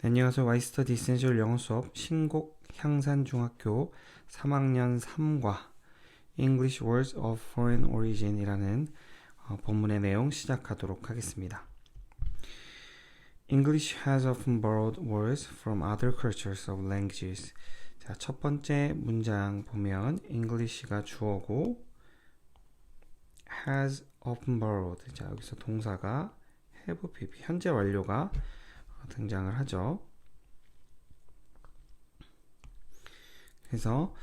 네, 안녕하세요. 와이스터디 이센셜 영어 수업 신곡 향산중학교 3학년 3과 English Words of Foreign Origin이라는 본문의 내용 시작하도록 하겠습니다. English has often borrowed words from other cultures of languages. 자, 첫 번째 문장 보면 English가 주어고 has often borrowed. 자, 여기서 동사가 have bb 현재 완료가 등장을 하죠. 그래서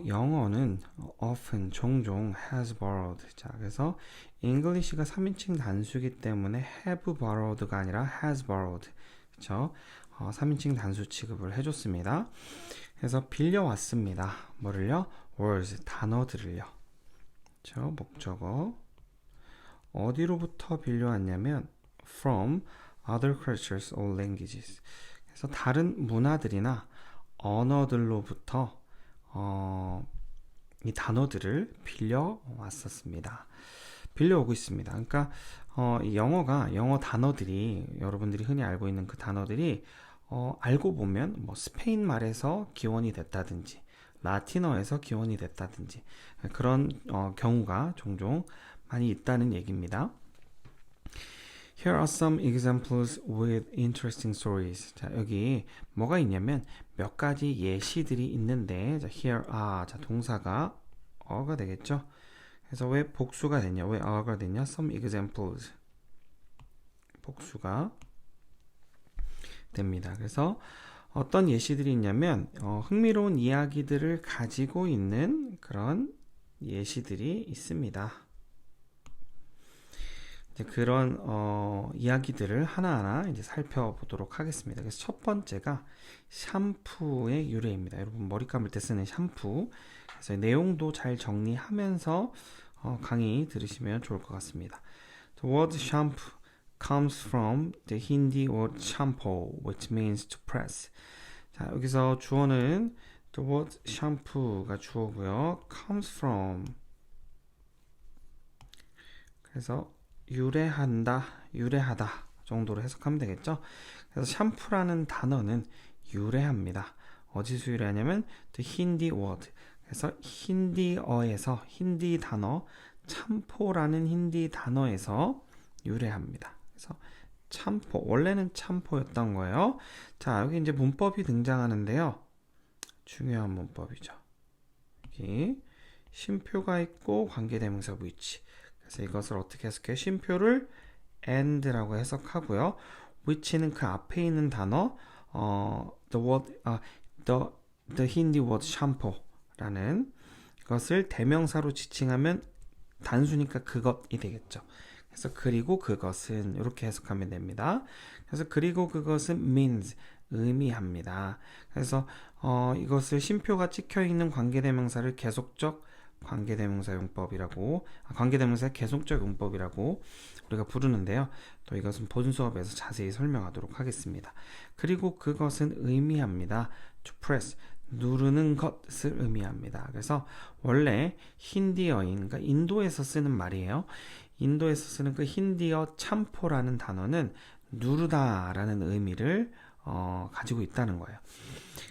영어는 often 종종 has borrowed. 자, 그래서 English가 3인칭 단수이기 때문에 have borrowed가 아니라 has borrowed. 그렇죠? 3인칭 단수 취급을 해줬습니다. 그래서 빌려왔습니다. 뭐를요? words, 단어들을요. 그렇죠? 목적어. 어디로부터 빌려왔냐면 from other cultures or languages. 그래서 다른 문화들이나 언어들로부터 이 단어들을 빌려왔었습니다. 빌려오고 있습니다. 그러니까 이 영어 단어들이 여러분들이 흔히 알고 있는 그 단어들이 알고 보면 뭐 스페인 말에서 기원이 됐다든지 라틴어에서 기원이 됐다든지 그런 경우가 종종 많이 있다는 얘기입니다. Here are some examples with interesting stories. 자, 여기 뭐가 있냐면 몇 가지 예시들이 있는데, 자, here are, 자, 동사가 어가 되겠죠? 그래서 왜 복수가 됐냐? 왜 어가 됐냐? Some examples. 복수가 됩니다. 그래서 어떤 예시들이 있냐면, 흥미로운 이야기들을 가지고 있는 그런 예시들이 있습니다. 그런 이야기들을 하나하나 이제 살펴보도록 하겠습니다. 그래서 첫 번째가 샴푸의 유래입니다. 여러분 머리 감을 때 쓰는 샴푸. 그래서 내용도 잘 정리하면서 강의 들으시면 좋을 것 같습니다. The word shampoo comes from the Hindi word shampoo, which means to press. 자, 여기서 주어는 the word shampoo가 주어고요. comes from. 그래서 유래한다, 유래하다 정도로 해석하면 되겠죠. 그래서 샴푸라는 단어는 유래합니다. 어디서 유래하냐면 the Hindi word. 그래서 힌디어에서 힌디 단어 참포라는 힌디 단어에서 유래합니다. 그래서 참포 원래는 참포였던 거예요. 자, 여기 이제 문법이 등장하는데요. 중요한 문법이죠. 여기 쉼표가 있고 관계대명사 위치. 그래서 이것을 어떻게 해석해요? 쉼표를 and라고 해석하고요. which는 그 앞에 있는 단어 the word the Hindi word shampoo라는 것을 대명사로 지칭하면 단수니까 그것이 되겠죠. 그래서 그리고 그것은 이렇게 해석하면 됩니다. 그래서 그리고 그것은 means 의미합니다. 그래서 이것을 쉼표가 찍혀 있는 관계대명사를 계속적 관계대명사 용법이라고 관계대명사의 계속적 용법이라고 우리가 부르는데요. 또 이것은 본 수업에서 자세히 설명하도록 하겠습니다. 그리고 그것은 의미합니다. to press 누르는 것을 의미합니다. 그래서 원래 힌디어인 그러니까 인도에서 쓰는 말이에요. 인도에서 쓰는 그 힌디어 참포라는 단어는 누르다라는 의미를 가지고 있다는 거예요.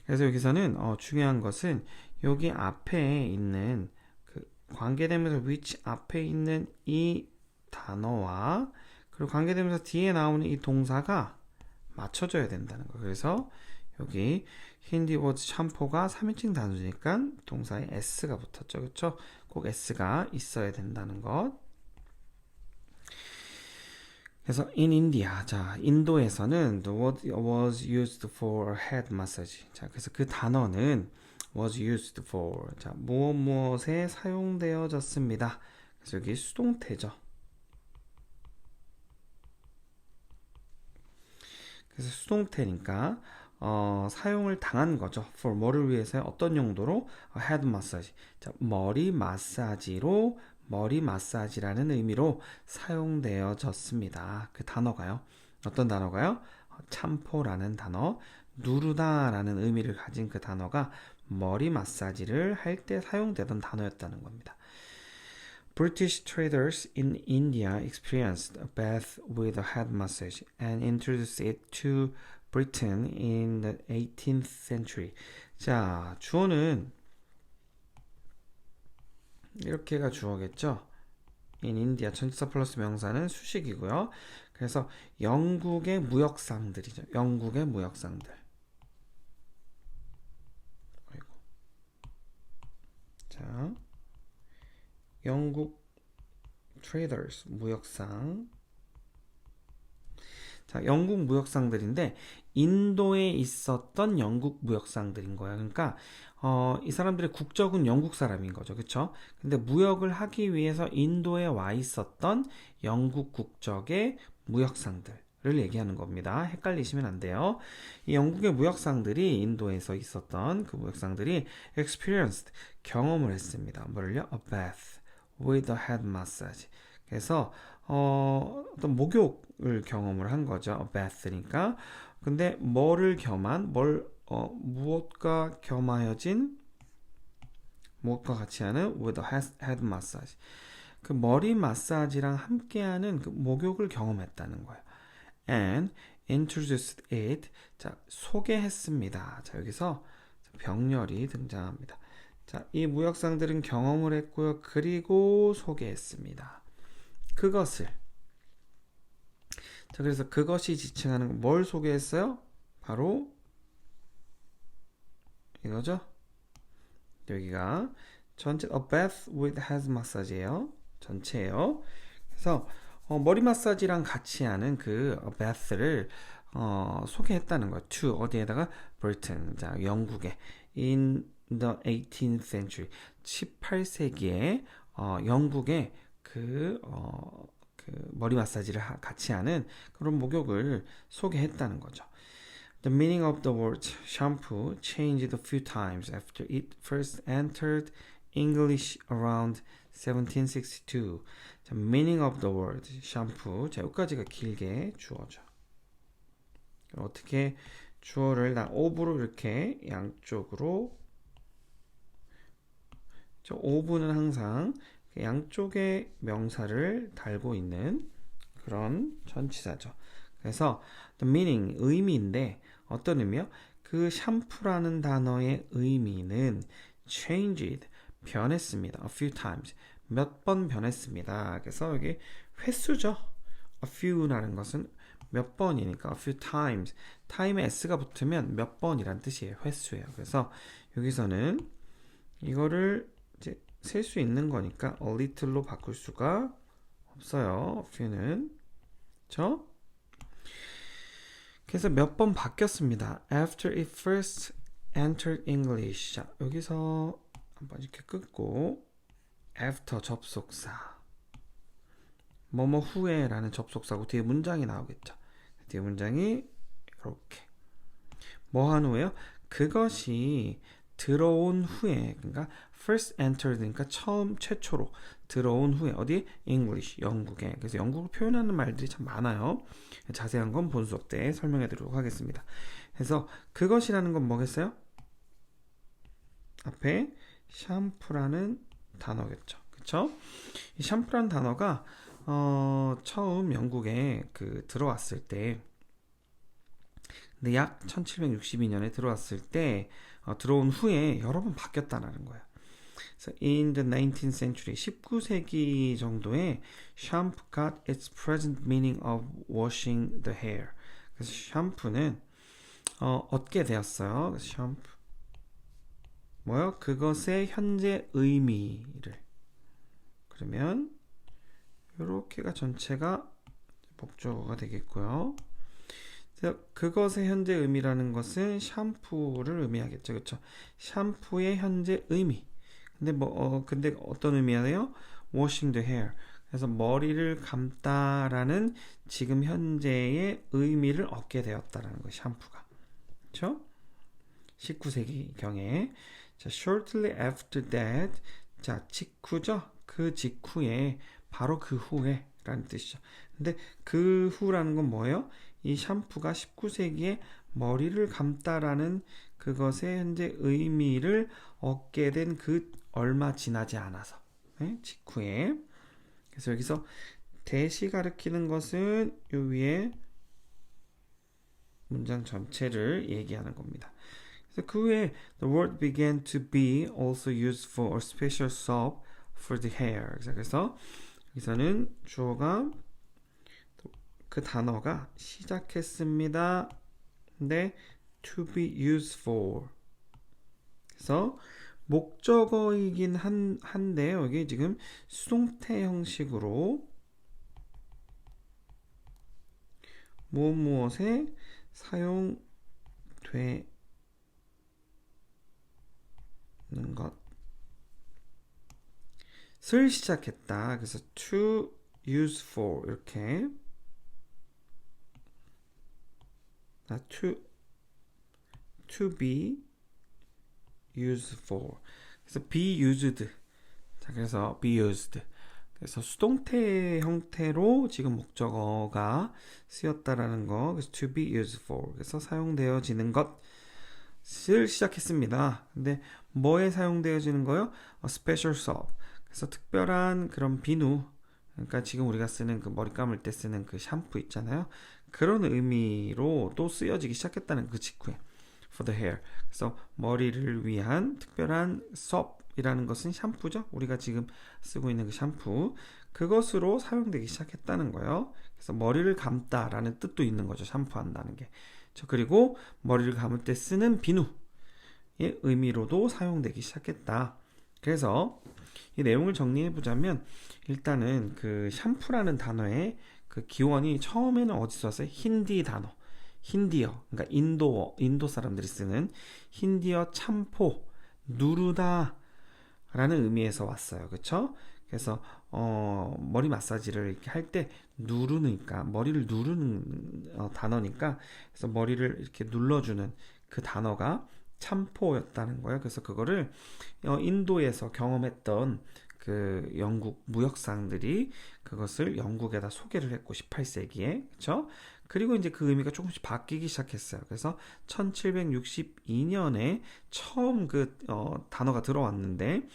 그래서 여기서는 중요한 것은 여기 앞에 있는 관계대명사 which 앞에 있는 이 단어와 그리고 관계대명사 뒤에 나오는 이 동사가 맞춰져야 된다는 거예요. 그래서 여기 힌디 워드 샴포가 3인칭 단수니까 동사에 s가 붙었죠. 그렇죠? 꼭 s가 있어야 된다는 것. 그래서 in India, 자, 인도에서는 the word was used for a head massage. 자, 그래서 그 단어는 was used for. 자, 무엇에 사용되어졌습니다. 그래서 여기 수동태죠. 그래서 수동태니까 사용을 당한 거죠. for 뭐를 위해서 어떤 용도로 head massage. 자, 머리 마사지로 머리 마사지라는 의미로 사용되어졌습니다. 그 단어가요. 어떤 단어가요? 참포라는 단어, 누르다라는 의미를 가진 그 단어가 머리 마사지를 할 때 사용되던 단어였다는 겁니다. British traders in India experienced a bath with a head massage and introduced it to Britain in the 18th century. 자, 주어는 이렇게가 주어겠죠. in India 전치사 플러스 명사는 수식이고요. 그래서 영국의 무역상들이죠. 영국의 무역상들. 아이고. 자, 영국 traders 무역상. 자, 영국 무역상들인데 인도에 있었던 영국 무역상들인 거야. 그러니까 이 사람들의 국적은 영국 사람인 거죠. 그렇죠? 근데 무역을 하기 위해서 인도에 와 있었던 영국 국적의 무역상들을 얘기하는 겁니다. 헷갈리시면 안 돼요. 이 영국의 무역상들이 인도에서 있었던 그 무역상들이 experienced 경험을 했습니다. 뭐를요? A bath with a head massage. 그래서 어떤 목욕을 경험을 한 거죠. bath니까. 근데 뭐를 겸한 무엇과 겸하여진 무엇과 같이 하는 with a head massage. 그 머리 마사지랑 함께하는 그 목욕을 경험했다는 거예요. and introduced it. 자, 소개했습니다. 자, 여기서 병렬이 등장합니다. 자, 이 무역상들은 경험을 했고요. 그리고 소개했습니다. 그것을. 자, 그래서 그것이 지칭하는 뭘 소개했어요? 바로 이거죠. 여기가 전체 a bath with head massage예요. 전체예요. 그래서 머리 마사지랑 같이 하는 그 bath를 소개했다는 거예요. to 어디에다가 Britain. 자, 영국에 in the 18th century 18세기에 영국에 그 머리 마사지를 같이 하는 그런 목욕을 소개했다는 거죠. The meaning of the word shampoo changed a few times after it first entered English around 1762. 자, meaning of the word shampoo. 자, 여기까지가 길게 주어져. 어떻게 주어를 of로 이렇게 양쪽으로. 저 of는 항상 양쪽에 명사를 달고 있는 그런 전치사죠. 그래서 the meaning, 의미인데 어떤 의미요? 그 샴푸라는 단어의 의미는 changed, 변했습니다. a few times, 몇 번 변했습니다. 그래서 여기 횟수죠. a few라는 것은 몇 번이니까 a few times, time에 s가 붙으면 몇 번이란 뜻이에요. 횟수예요. 그래서 여기서는 이거를 이제 셀 수 있는 거니까 a little로 바꿀 수가 없어요. a few는. 그렇죠? 그래서 몇 번 바뀌었습니다. After it first entered English. 자, 여기서 한번 이렇게 끊고 after 접속사. 뭐뭐 후에라는 접속사고 뒤에 문장이 나오겠죠. 뒤에 문장이 이렇게. 뭐 한 후에요? 그것이 들어온 후에, 그러니까 first entered, 그러니까 최초로 들어온 후에 어디? English, 영국에. 그래서 영국을 표현하는 말들이 참 많아요. 자세한 건 본 수업 때 설명해 드리도록 하겠습니다. 그래서 그것이라는 건 뭐겠어요? 앞에 샴푸라는 단어겠죠. 그쵸? 이 샴푸라는 단어가 처음 영국에 들어왔을 때, 근데 약 1762년에 들어왔을 때 들어온 후에 여러 번 바뀌었다는 거예요. 그래서 in the 19th century, 19세기 정도에 shampoo got its present meaning of washing the hair. 그래서 샴푸는 얻게 되었어요. 그래서 샴푸 뭐요? 그것의 현재 의미를. 그러면 이렇게가 전체가 목적어가 되겠고요. 그것의 현재 의미라는 것은 샴푸를 의미하겠죠. 그렇죠? 샴푸의 현재 의미. 근데 어떤 의미예요? washing the hair. 그래서 머리를 감다라는 지금 현재의 의미를 얻게 되었다라는 거예요. 샴푸가. 그렇죠? 19세기 경에. 자, shortly after that. 자, 직후죠. 그 직후에, 바로 그 후에 라는 뜻이죠. 근데 그 후라는 건 뭐예요? 이 샴푸가 19세기에 머리를 감다라는 그것의 현재 의미를 얻게 된 그 얼마 지나지 않아서, 네? 직후에. 그래서 여기서 대시 가리키는 것은 요 위에 문장 전체를 얘기하는 겁니다. 그래서 그 후에 the word began to be also used for a special soap for the hair. 그래서 여기서는 주어가 그 단어가 시작했습니다. 근데 to be used for. 그래서 목적어이긴 한데 여기 지금 수동태 형식으로 무엇에 사용되는 것을 시작했다. 그래서 to use for 이렇게 to be used for. 그래서 be used. 자, 그래서 be used. 그래서 수동태 형태로 지금 목적어가 쓰였다라는 거. 그래서 to be used for. 그래서 사용되어지는 것을 시작했습니다. 근데 뭐에 사용되어지는 거요? special soap. 그래서 특별한 그런 비누. 그러니까 지금 우리가 쓰는 그 머리 감을 때 쓰는 그 샴푸 있잖아요. 그런 의미로 또 쓰여지기 시작했다는 그 직후에. for the hair. 그래서 머리를 위한 특별한 soap이라는 것은 샴푸죠. 우리가 지금 쓰고 있는 그 샴푸. 그것으로 사용되기 시작했다는 거예요. 그래서 머리를 감다라는 뜻도 있는 거죠. 샴푸한다는 게. 그리고 머리를 감을 때 쓰는 비누의 의미로도 사용되기 시작했다. 그래서 이 내용을 정리해 보자면 일단은 그 샴푸라는 단어의 그 기원이 처음에는 어디서 왔어요? 힌디 단어. 힌디어, 그러니까 인도 사람들이 쓰는 힌디어 참포, 누르다 라는 의미에서 왔어요. 그쵸? 그래서 머리 마사지를 이렇게 할 때 누르니까 머리를 누르는 단어니까 그래서 머리를 이렇게 눌러주는 그 단어가 참포였다는 거예요. 그래서 그거를 인도에서 경험했던 그 영국 무역상들이 그것을 영국에다 소개를 했고 18세기에 그쵸? 그리고 이제 그 의미가 조금씩 바뀌기 시작했어요. 그래서 1762년에 처음 그 단어가 들어왔는데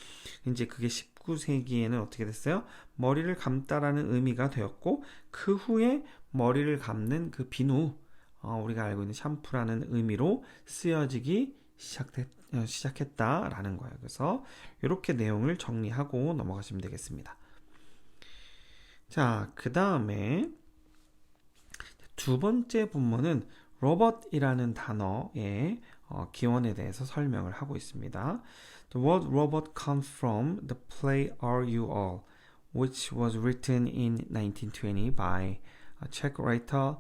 이제 그게 19세기에는 어떻게 됐어요? 머리를 감다라는 의미가 되었고 그 후에 머리를 감는 그 비누 우리가 알고 있는 샴푸라는 의미로 쓰여지기 시작했다라는 거예요. 그래서 이렇게 내용을 정리하고 넘어가시면 되겠습니다. 자, 그 다음에 두 번째 본문은 로봇이라는 단어의 기원에 대해서 설명을 하고 있습니다. The word robot comes from the play Are You All, which was written in 1920 by Czech writer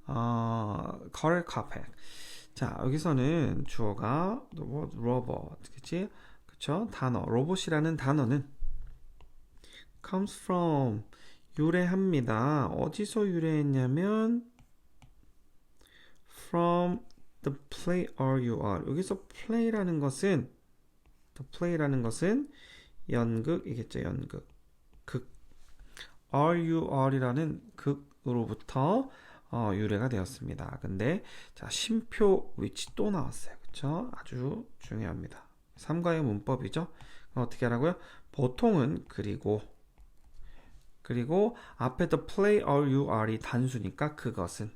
Karel Čapek. 자, 여기서는 주어가 the word robot, 그치? 그쵸? 단어, 로봇이라는 단어는 comes from, 유래합니다. 어디서 유래했냐면 from the play Are You All. 여기서 play라는 것은 연극이겠죠. 연극. 극. Are You All이라는 극으로부터 유래가 되었습니다. 근데 자, 쉼표 위치 또 나왔어요. 그쵸? 아주 중요합니다. 3과의 문법이죠. 어떻게 하라고요? 보통은 그리고 앞에 the play Are You All이 단수니까 그것은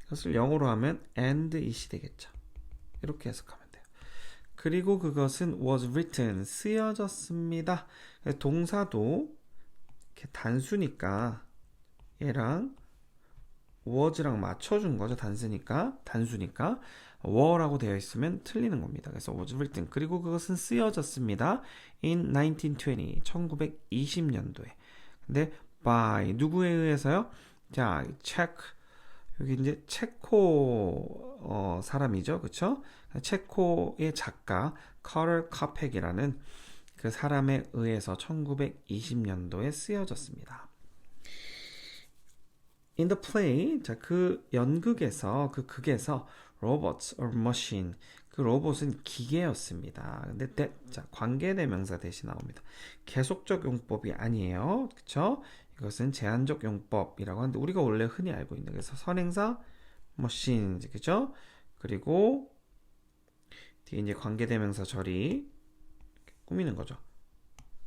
이것을 영어로 하면 and it이 되겠죠. 이렇게 해석하면 돼요. 그리고 그것은 was written, 쓰여졌습니다. 동사도 이렇게 단수니까 얘랑 was랑 맞춰준 거죠. 단수니까 were라고 되어 있으면 틀리는 겁니다. 그래서 was written. 그리고 그것은 쓰여졌습니다. in 1920, 1920년도에. 근데 by, 누구에 의해서요? 자, check. 여기 이제 체코 사람이죠, 그렇죠? 체코의 작가 카럴 카펙이라는 그 사람에 의해서 1920년도에 쓰여졌습니다. In the play, 자, 그 연극에서 그 극에서 robots or machine, 그 로봇은 기계였습니다. 근데 자, 관계대명사 대신 나옵니다. 계속적 용법이 아니에요, 그렇죠? 이것은 제한적 용법이라고 하는데 우리가 원래 흔히 알고 있는 그래서 선행사 machines 그죠? 그리고 뒤에 이제 관계대명사 절이 꾸미는 거죠.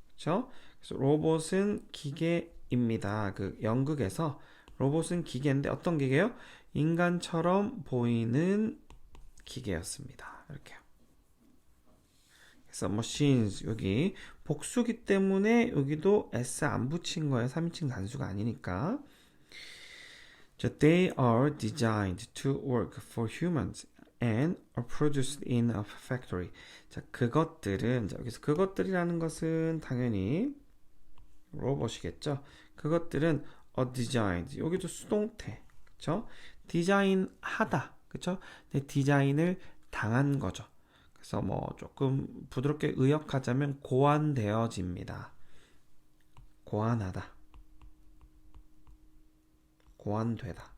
그렇죠? 그래서 로봇은 기계입니다. 그 연극에서 로봇은 기계인데 어떤 기계요? 인간처럼 보이는 기계였습니다. 이렇게요. 그래서 machines 여기 복수기 때문에 여기도 s 안 붙인 거예요. 3인칭 단수가 아니니까. They are designed to work for humans and are produced in a factory. 자, 그것들은 여기서 그것들이라는 것은 당연히 로봇이겠죠. 그것들은 are designed. 여기도 수동태. 그렇죠? 디자인하다. 그렇죠? 디자인을 당한 거죠. 그래서 뭐 조금 부드럽게 의역하자면 고안되어집니다. 고안하다. 고안되다.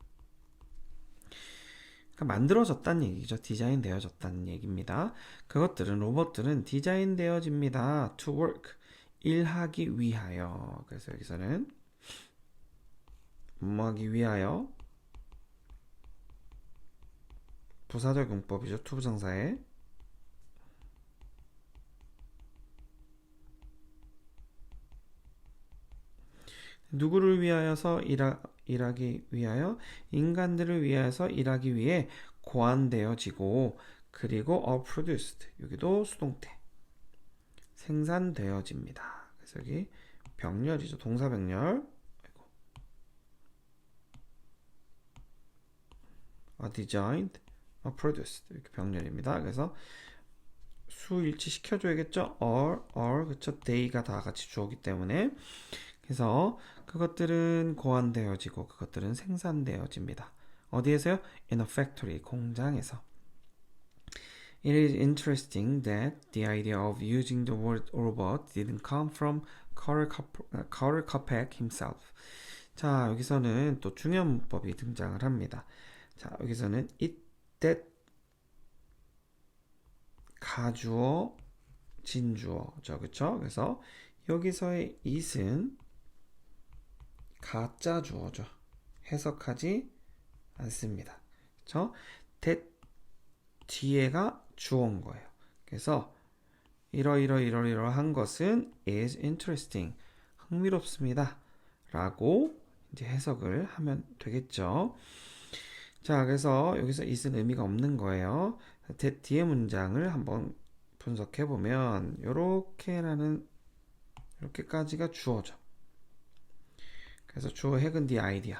그러니까 만들어졌다는 얘기죠. 디자인되어졌다는 얘기입니다. 그것들은 로봇들은 디자인되어집니다. To work. 일하기 위하여. 그래서 여기서는 뭐하기 위하여 부사적 용법이죠. 투부정사에 누구를 위하여서 일하기 위하여 인간들을 위하여서 일하기 위해 고안되어지고 그리고 are produced 여기도 수동태 생산되어집니다. 그래서 여기 병렬이죠. 동사병렬 are designed, are produced 이렇게 병렬입니다. 그래서 수 일치 시켜줘야겠죠. are 그쵸. they가 다 같이 주어기 때문에 그래서 그것들은 고안되어지고 그것들은 생산되어집니다. 어디에서요? In a factory, 공장에서. It is interesting that the idea of using the word robot didn't come from Karl Kopek himself. 자, 여기서는 또 중요한 문법이 등장을 합니다. 자, 여기서는 it, that, 가주어, 진주어죠. 그쵸? 그래서 여기서의 it은 가짜 주어죠. 해석하지 않습니다. 그쵸? that 뒤에가 주어인 거예요. 그래서 이러한 것은 is interesting. 흥미롭습니다. 라고 이제 해석을 하면 되겠죠. 자, 그래서 여기서 it은 의미가 없는 거예요. that 뒤의 문장을 한번 분석해 보면 이렇게까지가 주어죠. 그래서 주어 핵은 the idea.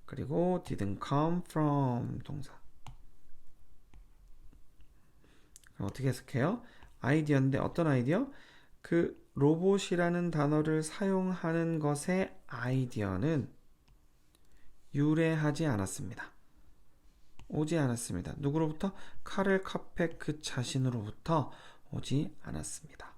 그리고 didn't come from 동사. 그럼 어떻게 해석해요? 아이디어인데 어떤 아이디어? 그 로봇이라는 단어를 사용하는 것의 아이디어는 유래하지 않았습니다. 오지 않았습니다. 누구로부터? 카를 카펙 그 자신으로부터 오지 않았습니다.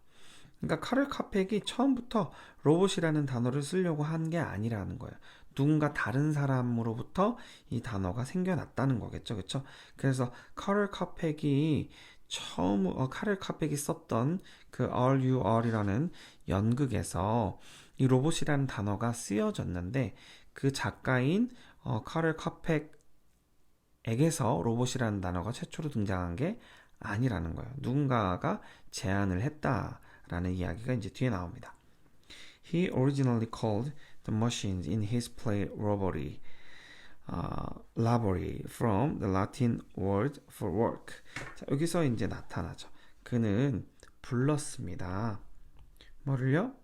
그러니까 카를 카펙이 처음부터 로봇이라는 단어를 쓰려고 한 게 아니라는 거예요. 누군가 다른 사람으로부터 이 단어가 생겨났다는 거겠죠. 그렇죠? 그래서 카를 카펙이 카를 카펙이 썼던 그 RUR이라는 연극에서 이 로봇이라는 단어가 쓰여졌는데 그 작가인 카를 카펙에게서 로봇이라는 단어가 최초로 등장한 게 아니라는 거예요. 누군가가 제안을 했다라는 이야기가 이제 뒤에 나옵니다. He originally called the machines in his play labori from the Latin word for work. 자, 여기서 이제 나타나죠. 그는 불렀습니다. 뭐를요?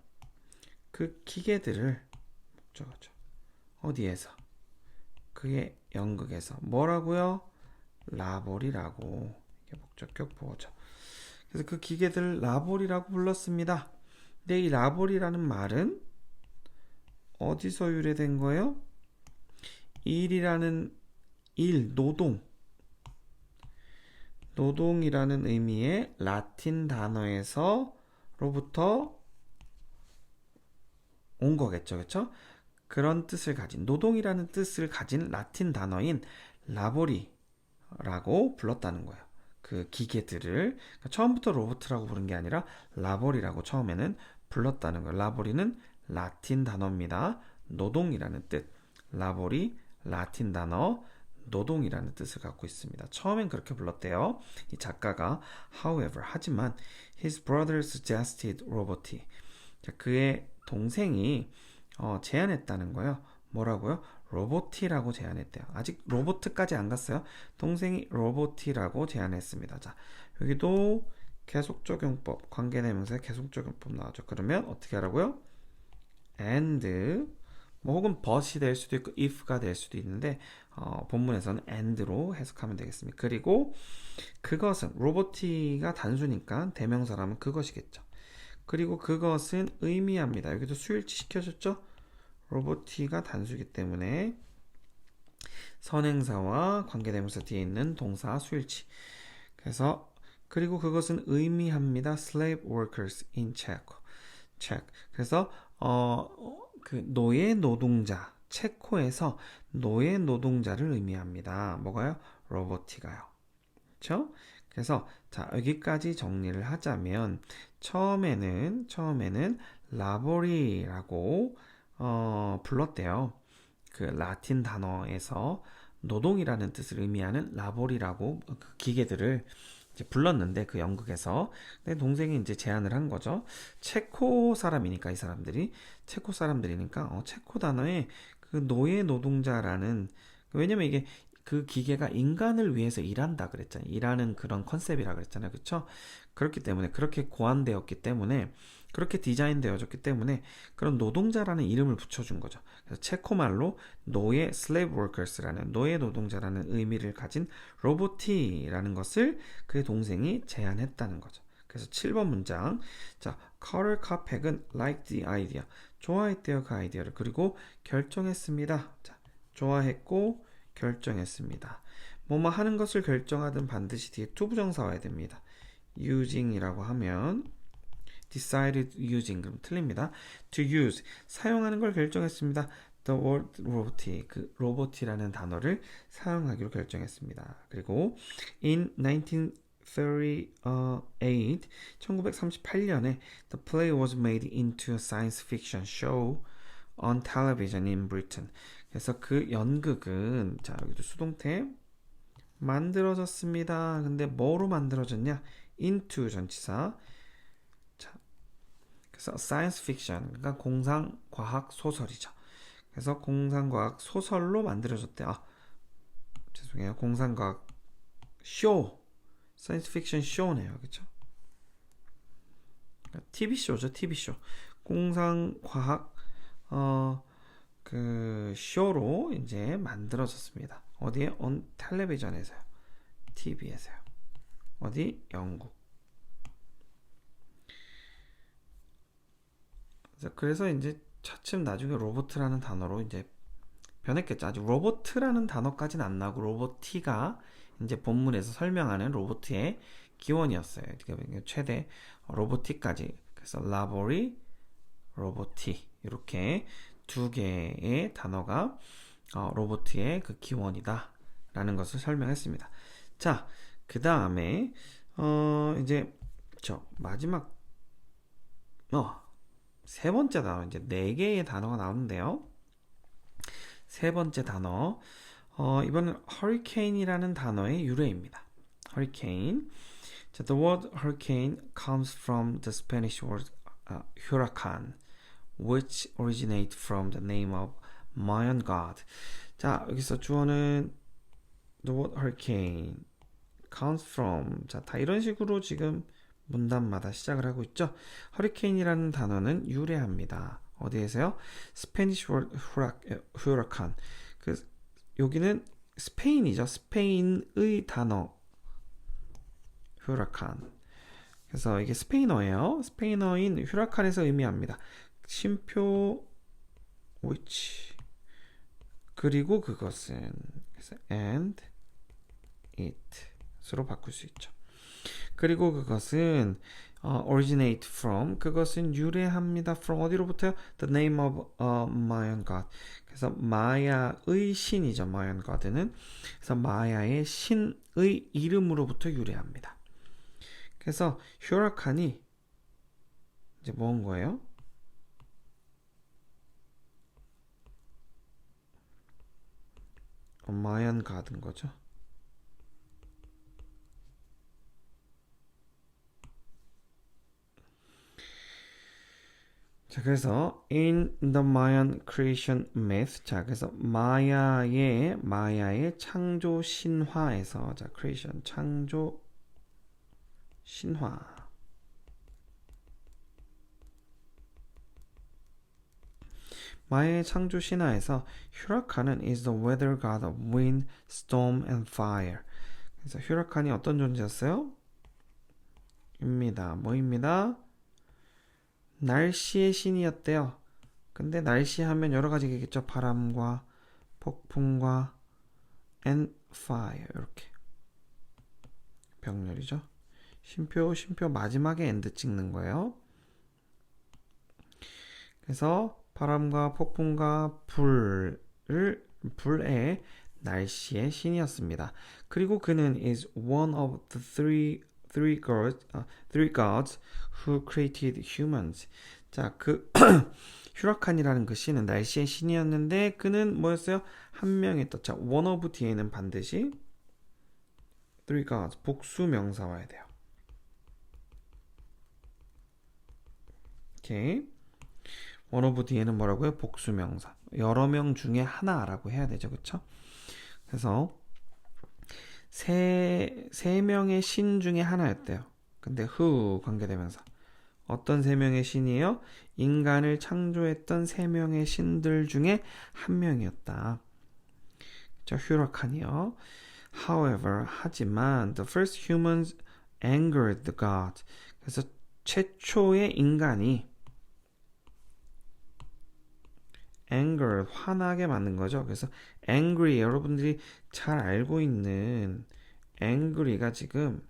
그 기계들을 목적어죠. 어디에서? 그의 연극에서 뭐라고요? 라보리라고. 이게 목적격 보호죠. 그래서 그 기계들 라보리라고 불렀습니다. 근데 이 라보리라는 말은 어디서 유래된 거예요? 일이라는 노동이라는 의미의 라틴 단어에서로부터 온 거겠죠. 그렇죠? 그런 뜻을 가진 노동이라는 뜻을 가진 라틴 단어인 라보리라고 불렀다는 거예요. 그 기계들을 그러니까 처음부터 로봇이라고 부른 게 아니라 라보리라고 처음에는 불렀다는 거예요. 라보리는 라틴 단어입니다. 노동이라는 뜻. 라보리 라틴 단어 노동이라는 뜻을 갖고 있습니다. 처음엔 그렇게 불렀대요. 이 작가가 however 하지만 his brother suggested robot. 그의 동생이 제안했다는 거예요. 뭐라고요? 로보티라고 제안했대요. 아직 로보트까지 안 갔어요. 동생이 로보티라고 제안했습니다. 자, 여기도 계속적용법, 관계대명사의 계속적용법 나오죠. 그러면 어떻게 하라고요? and 뭐 혹은 but이 될 수도 있고 if가 될 수도 있는데 본문에서는 and로 해석하면 되겠습니다. 그리고 그것은 로보티가 단수니까 대명사라면 그것이겠죠. 그리고 그것은 의미합니다. 여기도 수일치 시켜줬죠? 로보티가 단수이기 때문에 선행사와 관계대명사 뒤에 있는 동사 수일치. 그래서 그리고 그것은 의미합니다. slave workers in Czech. 그래서 그 노예 노동자 체코에서 노예 노동자를 의미합니다. 뭐가요? 로보티가요. 그렇죠? 그래서 자 여기까지 정리를 하자면 처음에는 라보리라고 불렀대요. 그 라틴 단어에서 노동이라는 뜻을 의미하는 라보리라고 그 기계들을 이제 불렀는데 그 영국에서 내 동생이 이제 제안을 한 거죠. 체코 사람이니까 이 사람들이 체코 사람들이니까 체코 단어에 그 노예 노동자라는 왜냐면 이게 그 기계가 인간을 위해서 일한다 그랬잖아요. 일하는 그런 컨셉이라 그랬잖아요. 그렇죠? 그렇기 때문에 그렇게 고안되었기 때문에 그렇게 디자인되어졌기 때문에 그런 노동자라는 이름을 붙여준 거죠. 그래서 체코말로 노예 slave workers라는 노예 노동자라는 의미를 가진 로보티라는 것을 그의 동생이 제안했다는 거죠. 그래서 7번 문장. 자, Carter Capek은 liked the idea. 좋아했대요, 그 아이디어를. 그리고 결정했습니다. 자, 좋아했고 결정했습니다. 뭐뭐 하는 것을 결정하든 반드시 뒤에 투부정사 와야 됩니다. using이라고 하면 decided using 그럼 틀립니다. to use 사용하는 걸 결정했습니다. the word robot 그 로봇이라는 단어를 사용하기로 결정했습니다. 그리고 in 1938 1938년에 the play was made into a science fiction show on television in Britain. 그래서 그 연극은 자 여기도 수동태 만들어졌습니다. 근데 뭐로 만들어졌냐? into 전치사. 자, 그래서 science fiction, 그러니까 공상 과학 소설이죠. 그래서 공상 과학 소설로 만들어졌대. 죄송해요. 공상 과학 쇼, science fiction 쇼네요, 그렇죠? TV 쇼죠, TV 쇼. 공상 과학 그 쇼로 이제 만들어졌습니다. 어디에? on 텔레비전에서요. TV에서요. 어디? 영국. 그래서 이제 차츰 나중에 로보트라는 단어로 이제 변했겠죠. 아직 로보트라는 단어까지는 안 나오고 로보티가 이제 본문에서 설명하는 로보트의 기원이었어요. 최대 로보티까지. 그래서 라보리, 로보티 이렇게 두 개의 단어가 로보트의 그 기원이다 라는 것을 설명했습니다. 자, 그 다음에 이제 저 마지막 세 번째 단어 이제 네 개의 단어가 나오는데요. 세 번째 단어 이번엔 hurricane이라는 단어의 유래입니다. hurricane. 자, the word hurricane comes from the Spanish word huracan, which originate from the name of Mayan god. 자, 여기서 주어는 the word hurricane comes from. 자, 다 이런 식으로 지금 문단마다 시작을 하고 있죠. 허리케인이라는 단어는 유래합니다. 어디에서요? 스페니쉬 word huracan. 그 여기는 스페인이죠. 스페인의 단어 huracan. 그래서 이게 스페인어예요. 스페인어인 휴라칸에서 의미합니다. 쉼표 which 그리고 그것은 그래서 and it으로 바꿀 수 있죠. 그리고 그것은 originate from 그것은 유래합니다. from 어디로부터요? The name of Mayan god. 그래서 마야의 신이죠. Mayan god는 그래서 마야의 신의 이름으로부터 유래합니다. 그래서 휴라칸이 이제 뭔 거예요? 마얀 가든 거죠. 자, 그래서 in the Mayan creation myth. 자, 그래서 마야의 창조 신화에서 자, creation 창조 신화. 마야의 창조 신화에서 휴라칸은 is the weather god of wind, storm and fire. 그래서 휴라칸이 어떤 존재였어요? 입니다. 뭐입니다? 날씨의 신이었대요. 근데 날씨 하면 여러 가지가 있겠죠. 바람과 폭풍과 and fire 이렇게 병렬이죠. 쉼표 마지막에 end 찍는 거예요. 그래서 바람과 폭풍과 불의 날씨의 신이었습니다. 그리고 그는 is one of the three gods who created humans. 자, 그 휴라칸이라는 그 신은 날씨의 신이었는데 그는 뭐였어요? 한 명이 떴죠. 자, one of 뒤에는 반드시 three gods 복수 명사 와야 돼요. 오케이. one of 뒤에는 뭐라고요? 복수 명사. 여러 명 중에 하나라고 해야 되죠. 그쵸? 그래서 세 명의 신 중에 하나였대요. 근데 who 관계대명사. 어떤 세 명의 신이에요? 인간을 창조했던 세 명의 신들 중에 한 명이었다. 저 휴라칸이요. However, 하지만 the first humans angered the god. 그래서 최초의 인간이 anger, 화나게 만든 거죠. 그래서 angry, 여러분들이 잘 알고 있는 angry가 지금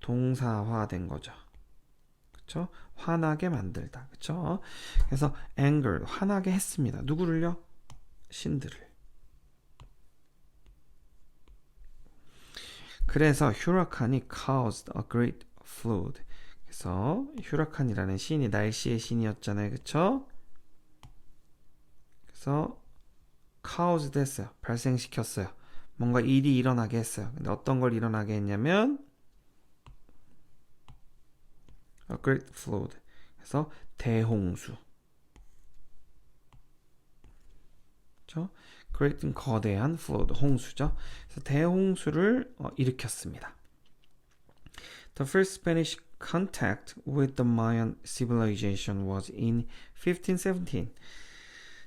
동사화된 거죠. 그쵸? 화나게 만들다. 그쵸? 그래서 anger, 화나게 했습니다. 누구를요? 신들을. 그래서 휴라칸이 caused a great flood. 그래서 휴라칸이라는 신이 날씨의 신이었잖아요. 그쵸? 그래서 cause 됐어요. 발생시켰어요. 뭔가 일이 일어나게 했어요. 근데 어떤 걸 일어나게 했냐면 a great flood. 그래서 대홍수. 그렇죠? great은 거대한 flood, 홍수죠. 그래서 대홍수를 일으켰습니다. The first Spanish contact with the Mayan civilization was in 1517.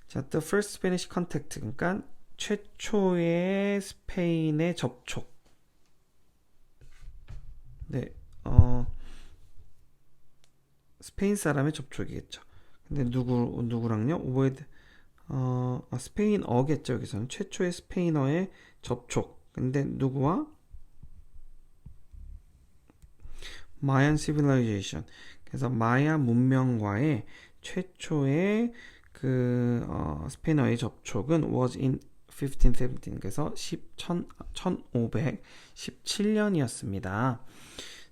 자, the first Spanish contact, 그러니까 최초의 스페인의 접촉. 네, 스페인 사람의 접촉이겠죠. 근데 누구랑요? with 스페인어겠죠. 여기서는 최초의 스페인어의 접촉. 근데 누구와? Mayan civilization. 그래서 마야 문명과의 최초의 그 스페인어의 접촉은 was in 1517. 그래서 1517년이었습니다.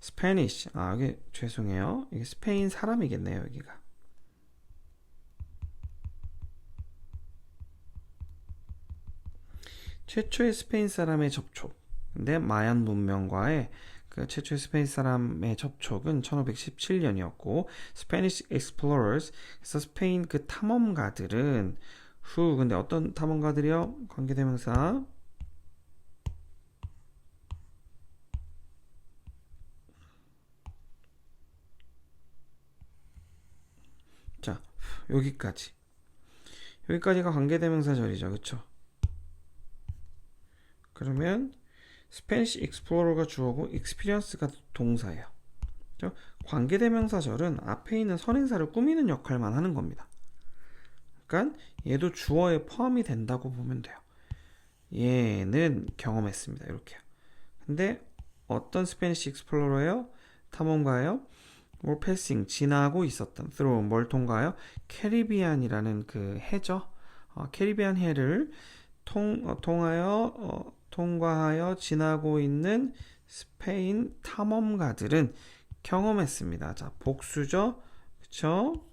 Spanish. 여기 죄송해요. 이게 스페인 사람이겠네요, 여기가. 최초의 스페인 사람의 접촉. 근데 마얀 문명과의 그 최초의 스페인 사람의 접촉은 1517년이었고 Spanish explorers, 그래서 스페인 그 탐험가들은 근데 어떤 탐험가들이요? 관계대명사 자, 여기까지가 관계대명사절이죠. 그쵸? 그러면 스페니시 익스플로러가 주어고 experience가 동사예요. 그렇죠? 관계대명사절은 앞에 있는 선행사를 꾸미는 역할만 하는 겁니다. 그러니까 얘도 주어에 포함이 된다고 보면 돼요. 얘는 경험했습니다. 이렇게요. 근데 어떤 스페니시 익스플로러예요? 탐험가예요? 뭘 패싱, 지나고 있었던, through, 뭘 통과해요? 캐리비안이라는 그 해죠. 캐리비안 해를 통과하여 지나고 있는 스페인 탐험가들은 경험했습니다. 자, 복수죠? 그쵸?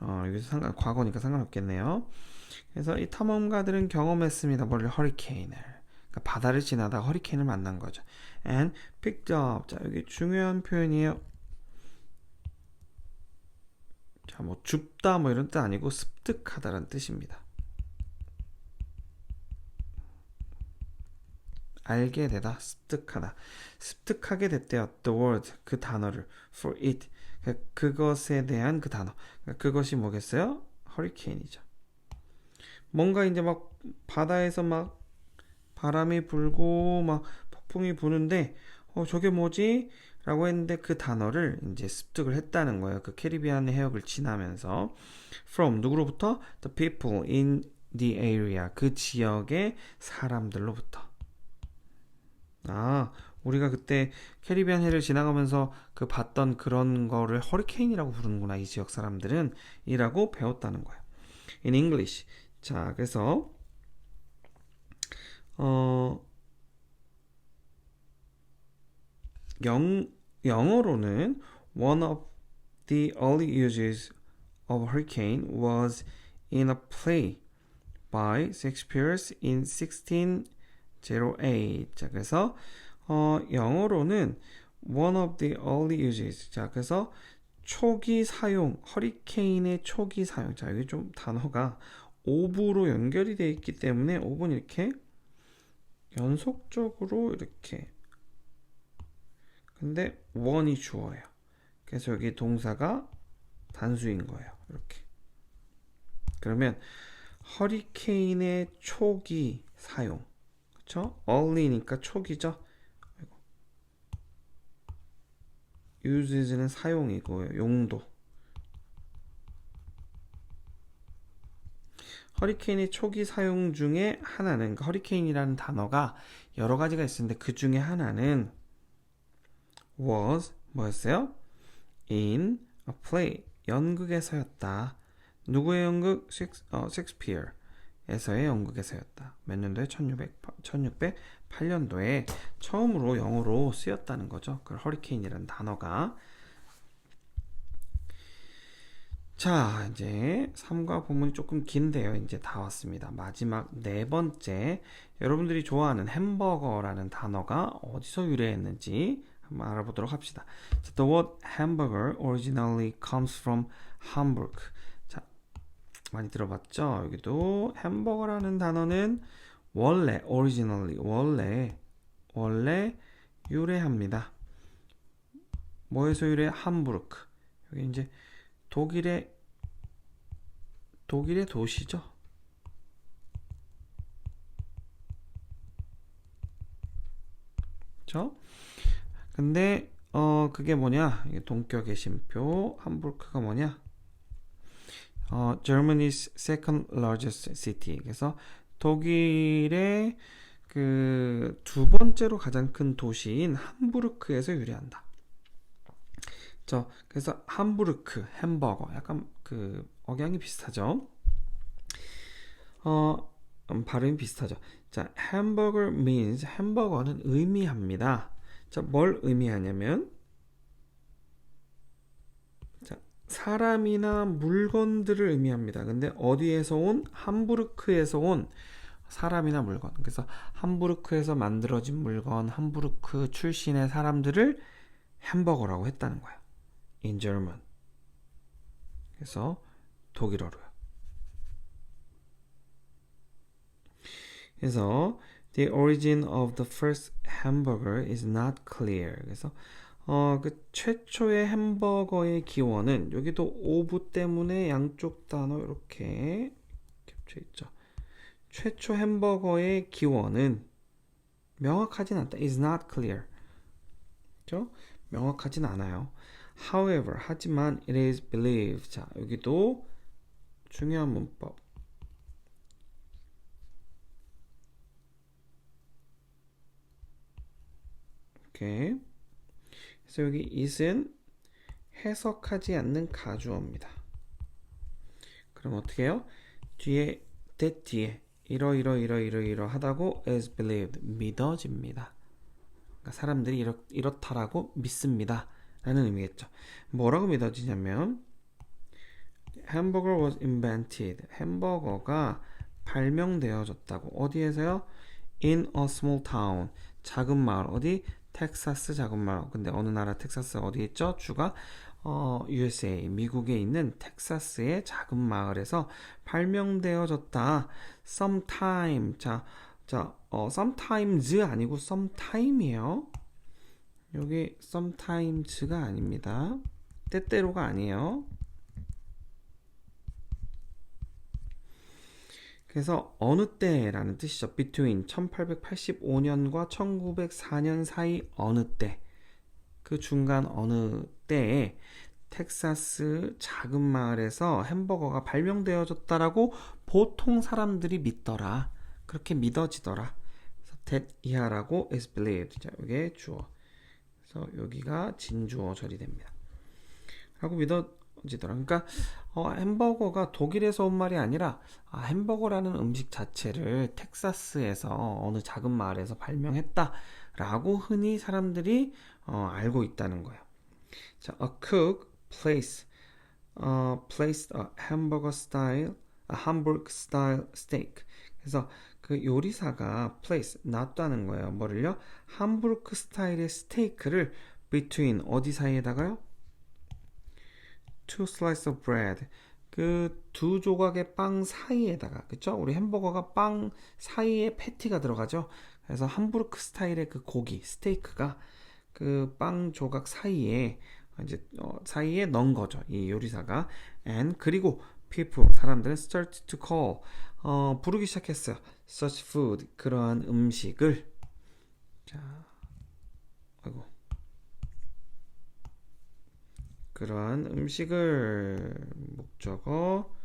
여기서 과거니까 상관없겠네요. 그래서 이 탐험가들은 경험했습니다. 뭘? 허리케인을. 그러니까 바다를 지나다가 허리케인을 만난 거죠. And picked up. 자, 여기 중요한 표현이에요. 자, 자, 뭐 줍다 뭐 이런 뜻 아니고 습득하다라는 뜻입니다. 알게 되다, 습득하다. 습득하게 됐대요. The word, 그 단어를. For it, 그것에 대한 그 단어. 그것이 뭐겠어요? 허리케인이죠. 뭔가 이제 막 바다에서 막 바람이 불고 막 폭풍이 부는데 저게 뭐지? 라고 했는데 그 단어를 이제 습득을 했다는 거예요. 그 캐리비안 해역을 지나면서 from 누구로부터? The people in the area, 그 지역의 사람들로부터. 우리가 그때 캐리비안 해를 지나가면서 그 봤던 그런 거를 허리케인이라고 부르는구나, 이 지역 사람들은 이라고 배웠다는 거예요. In English. 자, 그래서 영어로는 one of the early uses of hurricane was in a play by Shakespeare in 1608. 자, 그래서 영어로는 one of the early uses. 자, 그래서 초기 사용, 허리케인의 초기 사용. 자, 여기 좀 단어가 of로 연결이 되어 있기 때문에 of는 이렇게 연속적으로 이렇게, 근데 one이 주어예요. 그래서 여기 동사가 단수인 거예요. 이렇게. 그러면 허리케인의 초기 사용, 그렇죠? early니까 초기죠. uses는 사용이고요. 용도. 허리케인의 초기 사용 중에 하나는, 그러니까 허리케인이라는 단어가 여러 가지가 있었는데 그 중에 하나는 was 뭐였어요? in a play, 연극에서였다. 누구의 연극? 셰익스피어에서의 연극에서였다. 몇 년도에? 1608년도에 처음으로 영어로 쓰였다는 거죠. 그 허리케인이라는 단어가. 자, 이제 3과 본문이 조금 긴데요. 이제 다 왔습니다. 마지막 네 번째, 여러분들이 좋아하는 햄버거라는 단어가 어디서 유래했는지 한번 알아보도록 합시다. 자, the word hamburger originally comes from Hamburg. 자, 많이 들어봤죠? 여기도 햄버거라는 단어는 원래 originally, 원래 유래합니다. 뭐에서 유래? 함부르크. 여기 이제 독일의 도시죠. 그렇죠? 근데 그게 뭐냐? 동격의 쉼표. 함부르크가 뭐냐? Germany's second largest city. 그래서 독일의 그 두 번째로 가장 큰 도시인 함부르크에서 유래한다. 그래서 함부르크, 햄버거, 약간 그 억양이 비슷하죠. 발음이 비슷하죠. 자, hamburger means, 햄버거는 의미합니다. 자, 뭘 의미하냐면, 자, 사람이나 물건들을 의미합니다. 근데 어디에서 온? 함부르크에서 온 사람이나 물건. 그래서 함부르크에서 만들어진 물건, 함부르크 출신의 사람들을 햄버거라고 했다는 거예요. In German. 그래서 독일어로요. 그래서 the origin of the first hamburger is not clear. 그래서 그 최초의 햄버거의 기원은, 여기도 of 때문에 양쪽 단어 이렇게 겹쳐 있죠. 최초 햄버거의 기원은 명확하진 않다. is not clear. 그렇죠? 명확하진 않아요. However, 하지만 it is believed. 자, 여기도 중요한 문법. 오케이. 그래서 여기 it은 해석하지 않는 가주어입니다. 그럼 어떻게 해요? 뒤에 that 뒤에 이러하다고 is believed, 믿어집니다. 그러니까 사람들이 이렇다라고 믿습니다 라는 의미겠죠. 뭐라고 믿어지냐면, hamburger was invented, 햄버거가 발명되어졌다고. 어디에서요? in a small town, 작은 마을. 어디? 텍사스 작은 마을. 근데 어느 나라 텍사스 어디 있죠? 주가 USA, 미국에 있는 텍사스의 작은 마을에서 발명되어졌다. sometime. sometimes 아니고 sometime이에요. 여기 sometimes가 아닙니다. 때때로가 아니에요. 그래서 어느 때라는 뜻이죠. between 1885년과 1904년 사이 어느 때. 그 중간 어느 때에 텍사스 작은 마을에서 햄버거가 발명되어졌다라고 보통 사람들이 믿더라. 그렇게 믿어지더라. 그래서 that 이하라고 is believed. 자, 이게 주어. 그래서 여기가 진주어 처리됩니다. 라고 믿어지더라. 그러니까 햄버거가 독일에서 온 말이 아니라 햄버거라는 음식 자체를 텍사스에서 어느 작은 마을에서 발명했다라고 흔히 사람들이 알고 있다는 거예요. 자, a cook placed a hamburg style steak. 그래서 그 요리사가 place 놨다는 거예요. 뭐를요? 함부르크 스타일의 스테이크를 between 어디 사이에다가요? two slices of bread. 그 두 조각의 빵 사이에다가, 그쵸? 우리 햄버거가 빵 사이에 패티가 들어가죠? 그래서 함부르크 스타일의 그 고기, 스테이크가 그 빵 조각 사이에 이제 사이에 넣은 거죠. 이 요리사가. and 그리고 people 사람들은 start to call 부르기 시작했어요. such food 그러한 음식을 자, 아이고 그러한 음식을 목적어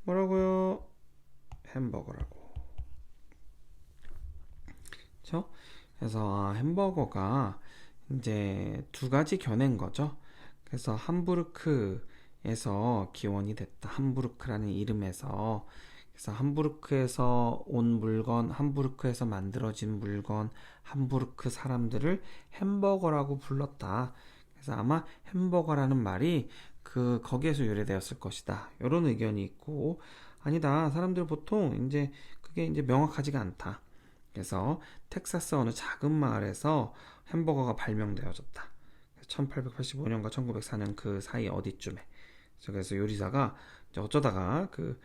뭐라고요? 햄버거라고. 그렇죠? 그래서 햄버거가 이제 두 가지 견해인 거죠. 그래서 함부르크에서 기원이 됐다. 함부르크라는 이름에서. 그래서 함부르크에서 온 물건, 함부르크에서 만들어진 물건, 함부르크 사람들을 햄버거라고 불렀다. 그래서 아마 햄버거라는 말이 거기에서 유래되었을 것이다. 이런 의견이 있고, 아니다. 사람들 보통 이제 그게 이제 명확하지가 않다. 그래서 텍사스 어느 작은 마을에서 햄버거가 발명되어졌다. 1885년과 1904년 그 사이 어디쯤에. 그래서 요리사가 어쩌다가 그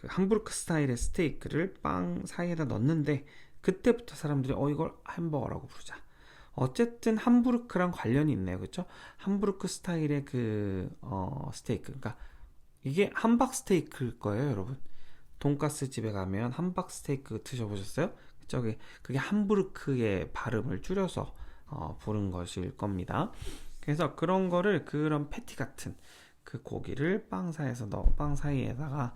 함부르크 스타일의 스테이크를 빵 사이에다 넣었는데 그때부터 사람들이 이걸 햄버거라고 부르자. 어쨌든 함부르크랑 관련이 있네요. 그렇죠? 함부르크 스타일의 스테이크. 그러니까 이게 함박 스테이크일 거예요, 여러분. 돈가스 집에 가면 함박 스테이크 드셔보셨어요? 그게 함부르크의 발음을 줄여서 부른 것일 겁니다. 그래서 그런 패티 같은 그 고기를 빵 사이에다가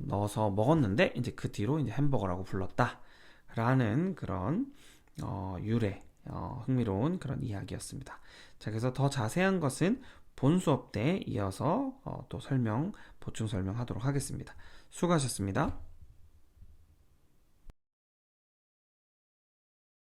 넣어서 먹었는데 이제 그 뒤로 이제 햄버거라고 불렀다라는 그런 유래 흥미로운 그런 이야기였습니다. 자, 그래서 더 자세한 것은 본 수업 때 이어서 또 보충 설명하도록 하겠습니다. 수고하셨습니다.